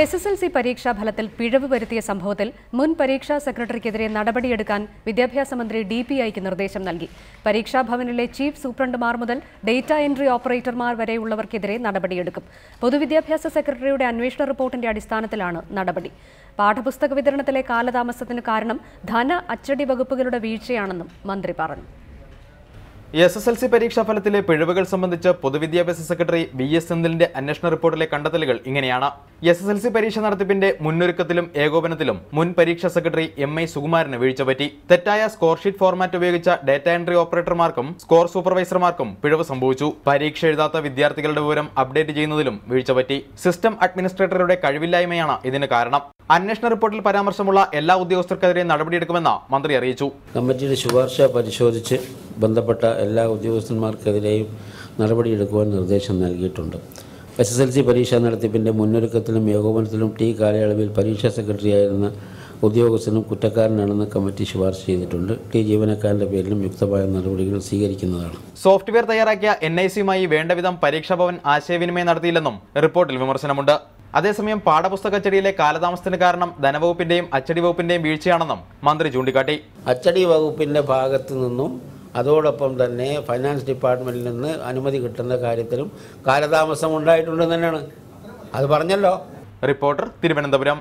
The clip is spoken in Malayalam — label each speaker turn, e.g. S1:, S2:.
S1: SSLC പരീക്ഷാ ഫലത്തിൽ പിഴവ് വരുത്തിയ സംഭവത്തിൽ മുൻ പരീക്ഷാ സെക്രട്ടറിക്കെതിരെ നടപടിയെടുക്കാൻ വിദ്യാഭ്യാസ മന്ത്രി DPIക്ക് നിർദ്ദേശം നൽകി. പരീക്ഷാ ഭവനിലെ ചീഫ് സൂപ്രണ്ടുമാർ മുതൽ ഡേറ്റ എൻട്രി ഓപ്പറേറ്റർമാർ വരെയുള്ളവർക്കെതിരെ നടപടിയെടുക്കും. പൊതുവിദ്യാഭ്യാസ സെക്രട്ടറിയുടെ അന്വേഷണ റിപ്പോർട്ടിന്റെ അടിസ്ഥാനത്തിലാണ് നടപടി. പാഠപുസ്തക വിതരണത്തിലെ കാലതാമസത്തിന് കാരണം ധന അച്ചടി വകുപ്പുകളുടെ വീഴ്ചയാണെന്നും മന്ത്രി പറഞ്ഞു.
S2: SSLC പരീക്ഷാ ഫലത്തിലെ പിഴവുകൾ സംബന്ധിച്ച് പൊതുവിദ്യാഭ്യാസ സെക്രട്ടറി VS സെന്തിലിന്റെ അന്വേഷണ റിപ്പോർട്ടിലെ കണ്ടെത്തലുകൾ ഇങ്ങനെയാണ്. SSLC പരീക്ഷ നടത്തിപ്പിന്റെ മുന്നൊരുക്കത്തിലും ഏകോപനത്തിലും മുൻ പരീക്ഷാ സെക്രട്ടറി MI സുകുമാരന് വീഴ്ചപറ്റി. തെറ്റായ സ്കോർ ഷീറ്റ് ഫോർമാറ്റ് ഉപയോഗിച്ച ഡേറ്റ എൻട്രി ഓപ്പറേറ്റർമാർക്കും സ്കോർ സൂപ്പർവൈസർമാർക്കും പിഴവ് സംഭവിച്ചു. പരീക്ഷ എഴുതാത്ത വിദ്യാർത്ഥികളുടെ വിവരം അപ്ഡേറ്റ് ചെയ്യുന്നതിലും വീഴ്ചപറ്റി. സിസ്റ്റം അഡ്മിനിസ്ട്രേറ്ററുടെ കഴിവില്ലായ്മയാണ് ഇതിന് കാരണം. അന്വേഷണ റിപ്പോർട്ടിൽ പരാമർശമുള്ള എല്ലാ ഉദ്യോഗസ്ഥർക്കെതിരെ നടപടിയെടുക്കുമെന്ന് മന്ത്രി അറിയിച്ചു.
S3: കമ്മിറ്റിയുടെ ശുപാർശ പരിശോധിച്ച് ബന്ധപ്പെട്ട എല്ലാ ഉദ്യോഗസ്ഥന്മാർക്കെതിരെയും നടപടിയെടുക്കുവാൻ നിർദ്ദേശം നൽകിയിട്ടുണ്ട്. SSLC പരീക്ഷാ നടത്തിപ്പിന്റെ മുന്നൊരുക്കത്തിലും ഏകോപനത്തിലും കാലയളവിൽ പരീക്ഷാ സെക്രട്ടറിയായിരുന്ന ഉദ്യോഗസ്ഥനും കുറ്റക്കാരനാണെന്ന് കമ്മിറ്റി ശുപാർശ ചെയ്തിട്ടുണ്ട്. ജീവനക്കാരന്റെ പേരിലും യുക്തമായ നടപടികൾ സ്വീകരിക്കുന്നതാണ്.
S2: സോഫ്റ്റ്വെയർ തയ്യാറാക്കിയ NIC-യുമായി വേണ്ടവിധം പരീക്ഷാ ഭവൻ ആശയവിനിമയം നടത്തിയില്ലെന്നും റിപ്പോർട്ടിൽ വിമർശനമുണ്ട്. അതേസമയം പാഠപുസ്തക അച്ചടിയിലെ കാലതാമസത്തിന് കാരണം ധനവകുപ്പിന്റെയും അച്ചടി വകുപ്പിന്റെയും വീഴ്ചയാണെന്നും മന്ത്രി ചൂണ്ടിക്കാട്ടി.
S3: അച്ചടി വകുപ്പിന്റെ ഭാഗത്തു നിന്നും അതോടൊപ്പം തന്നെ ഫൈനാൻസ് ഡിപ്പാർട്ട്മെന്റിൽ നിന്ന് അനുമതി കിട്ടുന്ന കാര്യത്തിലും കാലതാമസം ഉണ്ടായിട്ടുണ്ടെന്ന് തന്നെയാണ് അത് പറഞ്ഞല്ലോ.
S2: റിപ്പോർട്ടർ, തിരുവനന്തപുരം.